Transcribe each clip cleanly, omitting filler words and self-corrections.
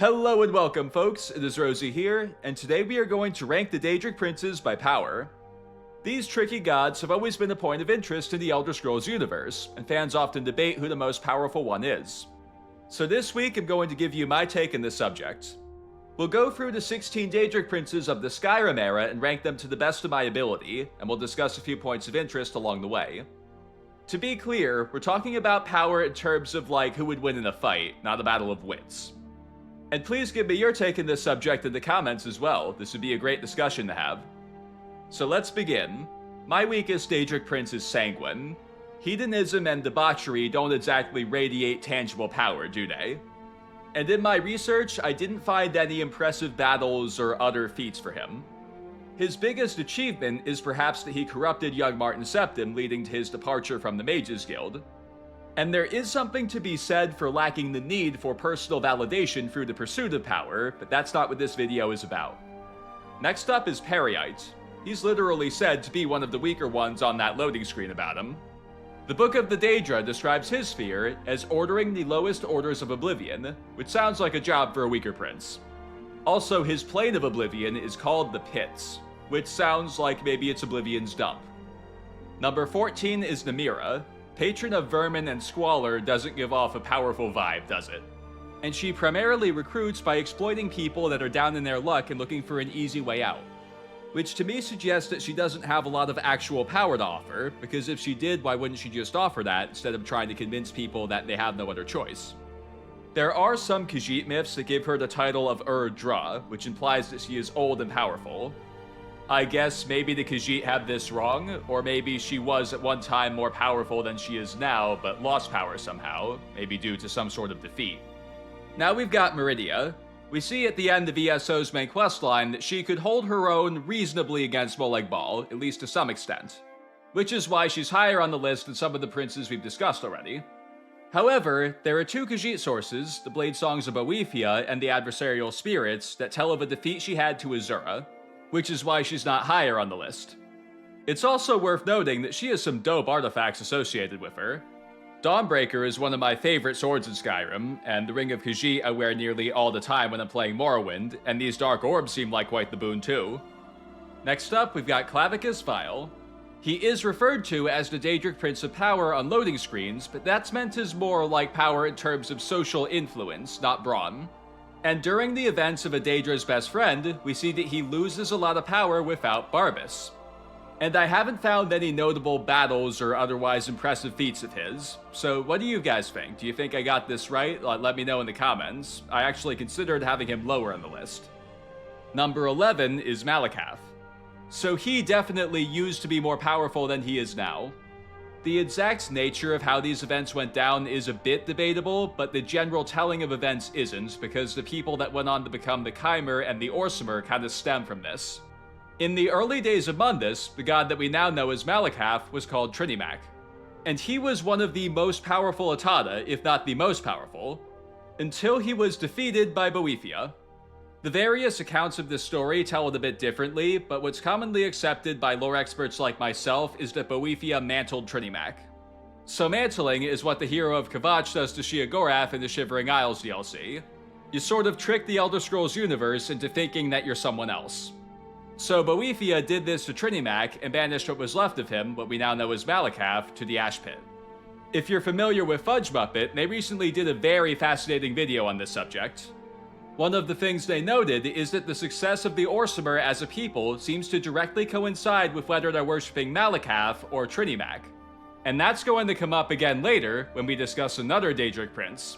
Hello and welcome, folks. It is Rosie here, and today we are going to rank the Daedric Princes by power. These tricky gods have always been a point of interest in the Elder Scrolls universe, and fans often debate who the most powerful one is. So this week I'm going to give you my take on this subject. We'll go through the 16 Daedric Princes of the Skyrim era and rank them to the best of my ability, and we'll discuss a few points of interest along the way. To be clear, we're talking about power in terms of like who would win in a fight, not a battle of wits. And please give me your take on this subject in the comments as well. This would be a great discussion to have. So let's begin. My weakest Daedric Prince is Sanguine. Hedonism and debauchery don't exactly radiate tangible power, do they? And in my research, I didn't find any impressive battles or other feats for him. His biggest achievement is perhaps that he corrupted young Martin Septim, leading to his departure from the Mages Guild. And there is something to be said for lacking the need for personal validation through the pursuit of power, but that's not what this video is about. Next up is Peryite. He's literally said to be one of the weaker ones on that loading screen about him. The Book of the Daedra describes his sphere as ordering the lowest orders of Oblivion, which sounds like a job for a weaker prince. Also, his plane of Oblivion is called the Pits, which sounds like maybe it's Oblivion's dump. Number 14 is Namira. Patron of vermin and squalor doesn't give off a powerful vibe, does it? And she primarily recruits by exploiting people that are down in their luck and looking for an easy way out. Which to me suggests that she doesn't have a lot of actual power to offer, because if she did, why wouldn't she just offer that instead of trying to convince people that they have no other choice? There are some Khajiit myths that give her the title of Dra, which implies that she is old and powerful. I guess maybe the Khajiit have this wrong, or maybe she was at one time more powerful than she is now, but lost power somehow, maybe due to some sort of defeat. Now we've got Meridia. We see at the end of ESO's main questline that she could hold her own reasonably against Molag Bal, at least to some extent, which is why she's higher on the list than some of the princes we've discussed already. However, there are two Khajiit sources, the Blade Songs of Boethiah and the Adversarial Spirits, that tell of a defeat she had to Azura, which is why she's not higher on the list. It's also worth noting that she has some dope artifacts associated with her. Dawnbreaker is one of my favorite swords in Skyrim, and the Ring of Khajiit I wear nearly all the time when I'm playing Morrowind, and these dark orbs seem like quite the boon too. Next up, we've got Clavicus Vile. He is referred to as the Daedric Prince of Power on loading screens, but that's meant as more like power in terms of social influence, not brawn. And during the events of a Daedra's best friend, we see that he loses a lot of power without Barbas. And I haven't found any notable battles or otherwise impressive feats of his, so what do you guys think? Do you think I got this right? Let me know in the comments. I actually considered having him lower on the list. Number 11 is Malacath. So he definitely used to be more powerful than he is now. The exact nature of how these events went down is a bit debatable, but the general telling of events isn't, because the people that went on to become the Chimer and the Orsimer kind of stem from this. In the early days of Mundus, the god that we now know as Malacath was called Trinimac, and he was one of the most powerful Atada, if not the most powerful, until he was defeated by Boethiah. The various accounts of this story tell it a bit differently, but what's commonly accepted by lore experts like myself is that Boethiah mantled Trinimac. So mantling is what the hero of Kvatch does to Sheogorath in the Shivering Isles DLC. You sort of trick the Elder Scrolls universe into thinking that you're someone else. So Boethiah did this to Trinimac and banished what was left of him, what we now know as Malacath, to the Ash Pit. If you're familiar with Fudge Muppet, they recently did a very fascinating video on this subject. One of the things they noted is that the success of the Orsimer as a people seems to directly coincide with whether they're worshipping Malacath or Trinimac. And that's going to come up again later when we discuss another Daedric Prince.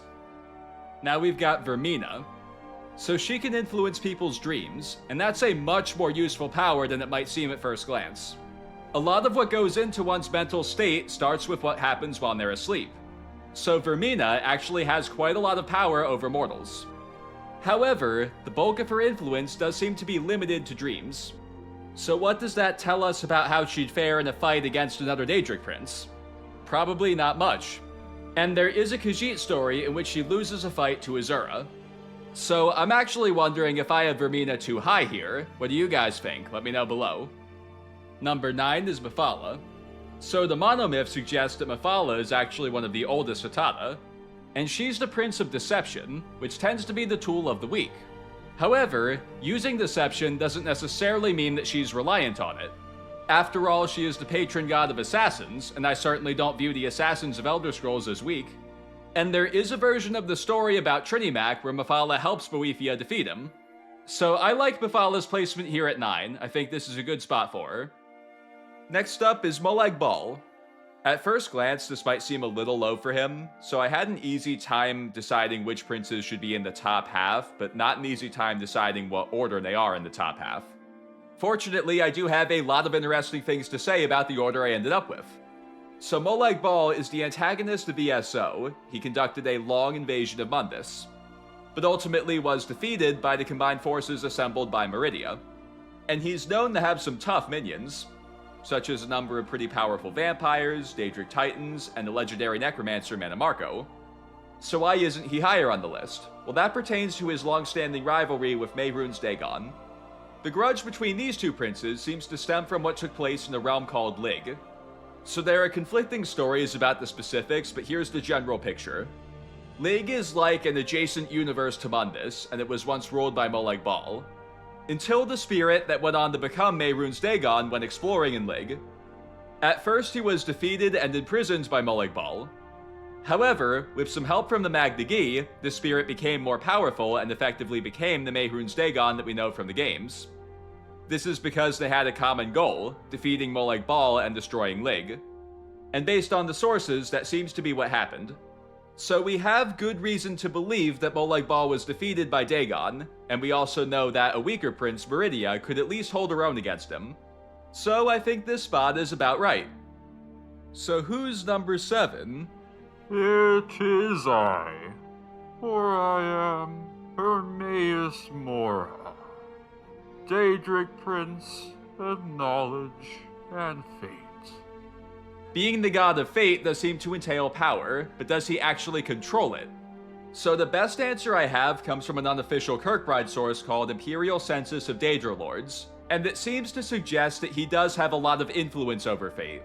Now we've got Vaermina. So she can influence people's dreams, and that's a much more useful power than it might seem at first glance. A lot of what goes into one's mental state starts with what happens while they're asleep. So Vaermina actually has quite a lot of power over mortals. However, the bulk of her influence does seem to be limited to dreams. So what does that tell us about how she'd fare in a fight against another Daedric Prince? Probably not much. And there is a Khajiit story in which she loses a fight to Azura. So I'm actually wondering if I have Vaermina too high here. What do you guys think? Let me know below. Number 9 is Mephala. So the monomyth suggests that Mephala is actually one of the oldest Atada. and she's the Prince of Deception, which tends to be the tool of the weak. However, using deception doesn't necessarily mean that she's reliant on it. After all, she is the patron god of assassins, and I certainly don't view the assassins of Elder Scrolls as weak. And there is a version of the story about Trinimac where Mephala helps Boethiah defeat him. So I like Mephala's placement here at 9, I think this is a good spot for her. Next up is Molag Bal. At first glance, this might seem a little low for him, so I had an easy time deciding which princes should be in the top half, but not an easy time deciding what order they are in the top half. Fortunately, I do have a lot of interesting things to say about the order I ended up with. So Molag Bal is the antagonist of ESO. He conducted a long invasion of Mundus, but ultimately was defeated by the combined forces assembled by Meridia. And he's known to have some tough minions, such as a number of pretty powerful vampires, Daedric Titans, and the legendary necromancer Mannimarco. So why isn't he higher on the list? Well, that pertains to his long-standing rivalry with Mehrunes Dagon. The grudge between these two princes seems to stem from what took place in a realm called Lig. So there are conflicting stories about the specifics, but here's the general picture. Lig is like an adjacent universe to Mundus, and it was once ruled by Molag Bal, until the spirit that went on to become Mehrunes Dagon went exploring in Lig. At first he was defeated and imprisoned by Molag Bal. However, with some help from the Mag Nagi, the spirit became more powerful and effectively became the Mehrunes Dagon that we know from the games. This is because they had a common goal, defeating Molag Bal and destroying Lig. And based on the sources, that seems to be what happened. So we have good reason to believe that Molag Bal was defeated by Dagon, and we also know that a weaker prince, Meridia, could at least hold her own against him. So I think this spot is about right. So who's number 7? It is I, for I am Hermaeus Mora, Daedric Prince of Knowledge and Fate. Being the god of fate does seem to entail power, but does he actually control it? So the best answer I have comes from an unofficial Kirkbride source called Imperial Census of Daedra Lords, and it seems to suggest that he does have a lot of influence over fate.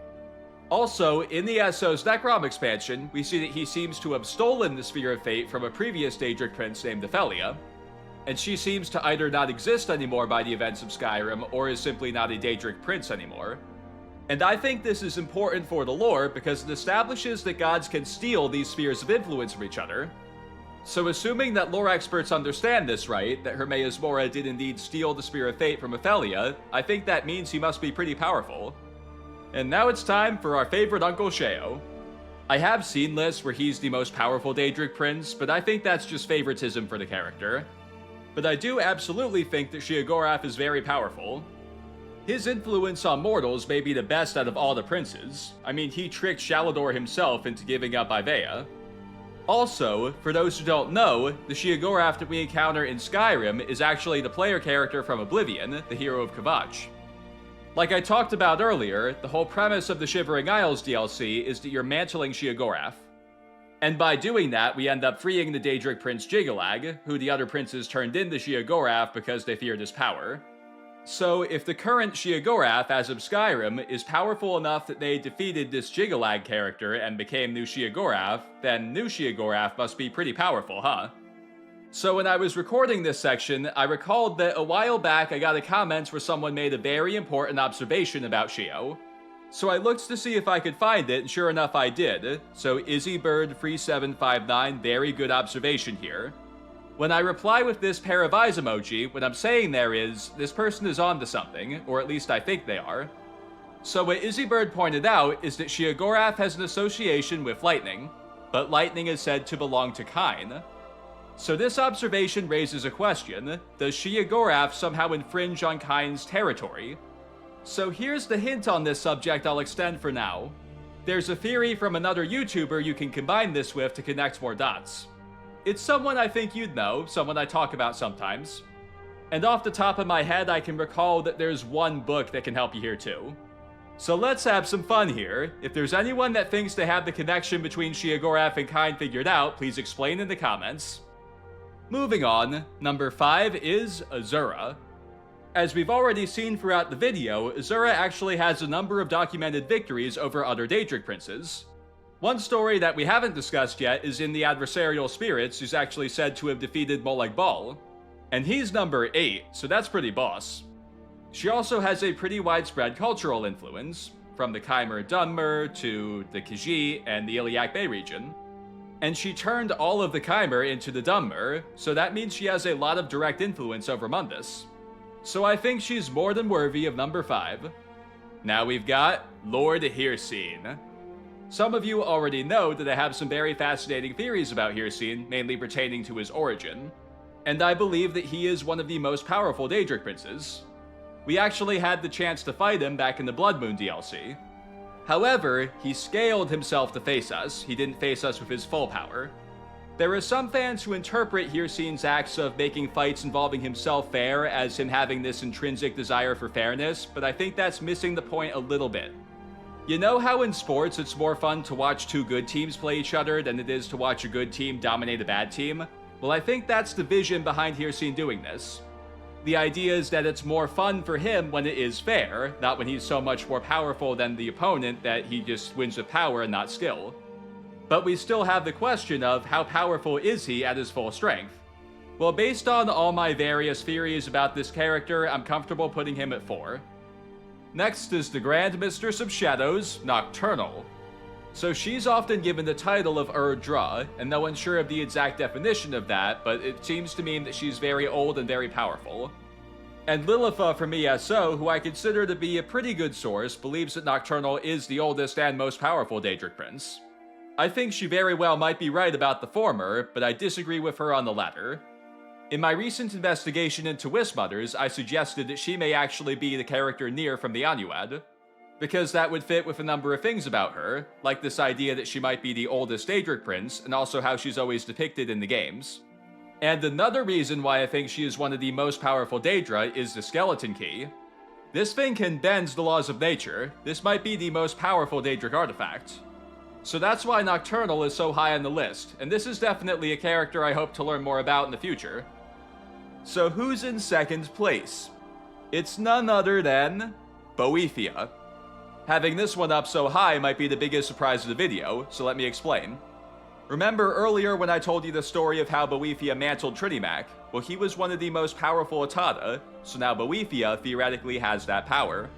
Also, in the Esso's Necrom expansion, we see that he seems to have stolen the Sphere of Fate from a previous Daedric prince named Mephala, and she seems to either not exist anymore by the events of Skyrim, or is simply not a Daedric prince anymore. And I think this is important for the lore because it establishes that gods can steal these spheres of influence from each other. So assuming that lore experts understand this right, that Hermaeus Mora did indeed steal the Sphere of Fate from Mephala, I think that means he must be pretty powerful. And now it's time for our favorite Uncle Sheo. I have seen lists where he's the most powerful Daedric prince, but I think that's just favoritism for the character. But I do absolutely think that Sheogorath is very powerful. His influence on mortals may be the best out of all the princes. I mean, he tricked Shalador himself into giving up Ivaea. Also, for those who don't know, the Sheogorath that we encounter in Skyrim is actually the player character from Oblivion, the hero of Kvatch. Like I talked about earlier, the whole premise of the Shivering Isles DLC is that you're mantling Sheogorath. And by doing that, we end up freeing the Daedric prince Jiggalag, who the other princes turned into Sheogorath because they feared his power. So if the current Sheogorath, as of Skyrim, is powerful enough that they defeated this Jiggalag character and became New Sheogorath, then New Sheogorath must be pretty powerful, huh? So when I was recording this section, I recalled that a while back I got a comment where someone made a very important observation about Sheo. So I looked to see if I could find it, and sure enough I did. So IzzyBird3759, very good observation here. When I reply with this pair of eyes emoji, what I'm saying there is, this person is onto something, or at least I think they are. So what IzzyBird pointed out is that Sheogorath has an association with lightning, but lightning is said to belong to Kine. So this observation raises a question: does Sheogorath somehow infringe on Kine's territory? So here's the hint on this subject I'll extend for now. There's a theory from another YouTuber you can combine this with to connect more dots. It's someone I think you'd know, someone I talk about sometimes. And off the top of my head, I can recall that there's one book that can help you here too. So let's have some fun here. If there's anyone that thinks they have the connection between Sheogorath and Kine figured out, please explain in the comments. Moving on, number 5 is Azura. As we've already seen throughout the video, Azura actually has a number of documented victories over other Daedric princes. One story that we haven't discussed yet is in the adversarial spirits, who's actually said to have defeated Molag Bal, and he's number 8, so that's pretty boss. She also has a pretty widespread cultural influence, from the Khmer Dunmer to the Khajiit and the Iliac Bay region. And she turned all of the Khmer into the Dunmer, so that means she has a lot of direct influence over Mundus. So I think she's more than worthy of number 5. Now we've got Lord Hircine. Some of you already know that I have some very fascinating theories about Hircine, mainly pertaining to his origin, and I believe that he is one of the most powerful Daedric Princes. We actually had the chance to fight him back in the Blood Moon DLC. However, he scaled himself to face us. He didn't face us with his full power. There are some fans who interpret Hircine's acts of making fights involving himself fair as him having this intrinsic desire for fairness, but I think that's missing the point a little bit. You know how in sports it's more fun to watch two good teams play each other than it is to watch a good team dominate a bad team? Well, I think that's the vision behind Hircine doing this. The idea is that it's more fun for him when it is fair, not when he's so much more powerful than the opponent that he just wins with power and not skill. But we still have the question of how powerful is he at his full strength? Well, based on all my various theories about this character, I'm comfortable putting him at 4. Next is the Grand Mistress of Shadows, Nocturnal. So she's often given the title of Urdra, and no one's sure of the exact definition of that, but it seems to mean that she's very old and very powerful. And Lilitha from ESO, who I consider to be a pretty good source, believes that Nocturnal is the oldest and most powerful Daedric Prince. I think she very well might be right about the former, but I disagree with her on the latter. In my recent investigation into Wismothers, I suggested that she may actually be the character Nier from the Anuad, because that would fit with a number of things about her, like this idea that she might be the oldest Daedric Prince, and also how she's always depicted in the games. And another reason why I think she is one of the most powerful Daedra is the Skeleton Key. This thing can bend the laws of nature. This might be the most powerful Daedric artifact. So that's why Nocturnal is so high on the list, and this is definitely a character I hope to learn more about in the future. So who's in second place? It's none other than Boethiah. Having this one up so high might be the biggest surprise of the video, so let me explain. Remember earlier when I told you the story of how Boethiah mantled Trinimac? Well, he was one of the most powerful Atada, so now Boethiah theoretically has that power.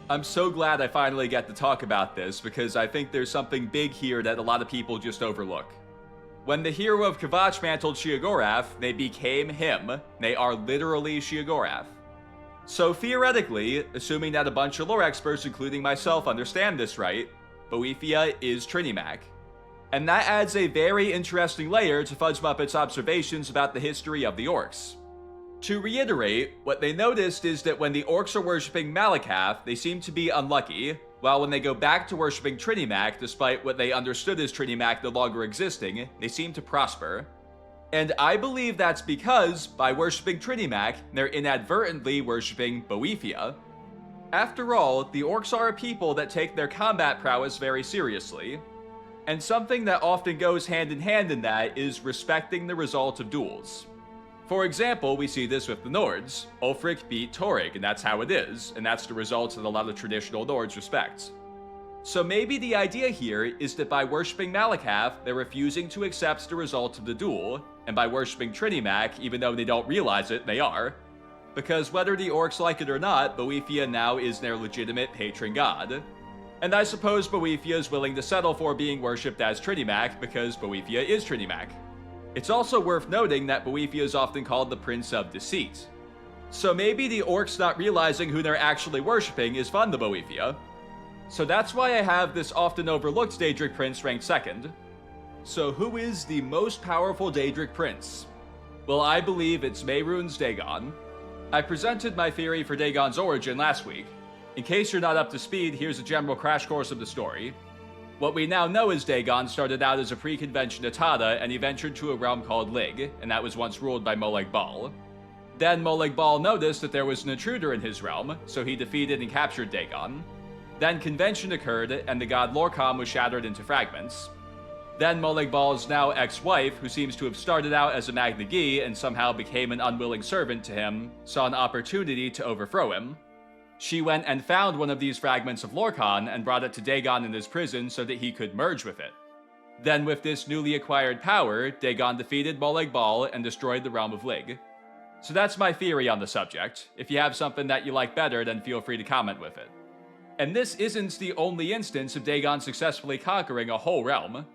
I'm so glad I finally get to talk about this, because I think there's something big here that a lot of people just overlook. When the hero of Kvatch mantled Sheogorath, they became him. They are literally Sheogorath. So theoretically, assuming that a bunch of lore experts, including myself, understand this right, Boethiah is Trinimac. And that adds a very interesting layer to Fudge Muppet's observations about the history of the orcs. To reiterate, what they noticed is that when the orcs are worshipping Malacath, they seem to be unlucky, while when they go back to worshipping Trinimac, despite what they understood as Trinimac no longer existing, they seem to prosper. And I believe that's because, by worshipping Trinimac, they're inadvertently worshipping Boethiah. After all, the orcs are a people that take their combat prowess very seriously. And something that often goes hand in hand in that is respecting the result of duels. For example, we see this with the Nords. Ulfric beat Torig, and that's how it is, and that's the result that a lot of traditional Nords respect. So maybe the idea here is that by worshipping Malacath, they're refusing to accept the result of the duel, and by worshipping Trinimac, even though they don't realize it, they are. Because whether the orcs like it or not, Boethiah now is their legitimate patron god. And I suppose Boethiah is willing to settle for being worshipped as Trinimac, because Boethiah is Trinimac. It's also worth noting that Boethiah is often called the Prince of Deceit. So maybe the orcs not realizing who they're actually worshipping is fun to Boethiah. So that's why I have this often overlooked Daedric Prince ranked second. So who is the most powerful Daedric Prince? Well, I believe it's Mehrunes Dagon. I presented my theory for Dagon's origin last week. In case you're not up to speed, here's a general crash course of the story. What we now know is Dagon started out as a pre-convention Atada, and he ventured to a realm called Lig, and that was once ruled by Molag Bal. Then Molag Bal noticed that there was an intruder in his realm, so he defeated and captured Dagon. Then convention occurred, and the god Lorkham was shattered into fragments. Then Molag Bal's now ex-wife, who seems to have started out as a Magna Gi and somehow became an unwilling servant to him, saw an opportunity to overthrow him. She went and found one of these fragments of Lorkhan and brought it to Dagon in his prison so that he could merge with it. Then with this newly acquired power, Dagon defeated Molag Bal and destroyed the realm of Lig. So that's my theory on the subject. If you have something that you like better, then feel free to comment with it. And this isn't the only instance of Dagon successfully conquering a whole realm.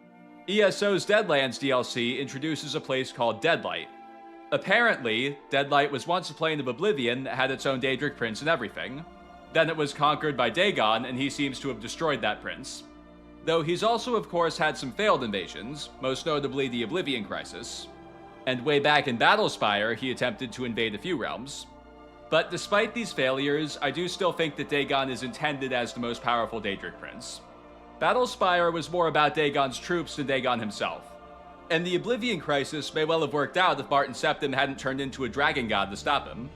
ESO's Deadlands DLC introduces a place called Deadlight. Apparently, Deadlight was once a plane of oblivion that had its own Daedric prince and everything. Then it was conquered by Dagon, and he seems to have destroyed that prince. Though he's also of course had some failed invasions, most notably the Oblivion Crisis. And way back in Battlespire, he attempted to invade a few realms. But despite these failures, I do still think that Dagon is intended as the most powerful Daedric prince. Battlespire was more about Dagon's troops than Dagon himself. And the Oblivion Crisis may well have worked out if Martin Septim hadn't turned into a dragon god to stop him.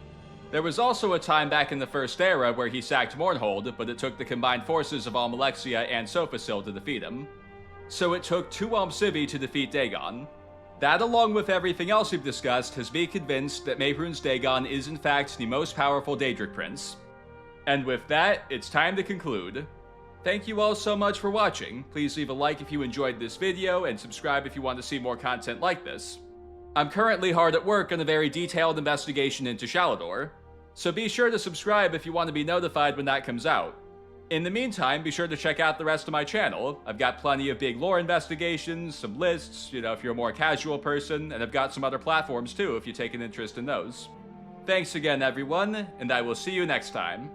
There was also a time back in the First Era where he sacked Mournhold, but it took the combined forces of Almalexia and Sophisil to defeat him. So it took 2 Almcivi to defeat Dagon. That, along with everything else we've discussed, has me convinced that Mehrunes Dagon is in fact the most powerful Daedric prince. And with that, it's time to conclude. Thank you all so much for watching. Please leave a like if you enjoyed this video, and subscribe if you want to see more content like this. I'm currently hard at work on a very detailed investigation into Shalador, so be sure to subscribe if you want to be notified when that comes out. In the meantime, be sure to check out the rest of my channel. I've got plenty of big lore investigations, some lists, if you're a more casual person, and I've got some other platforms too if you take an interest in those. Thanks again everyone, and I will see you next time.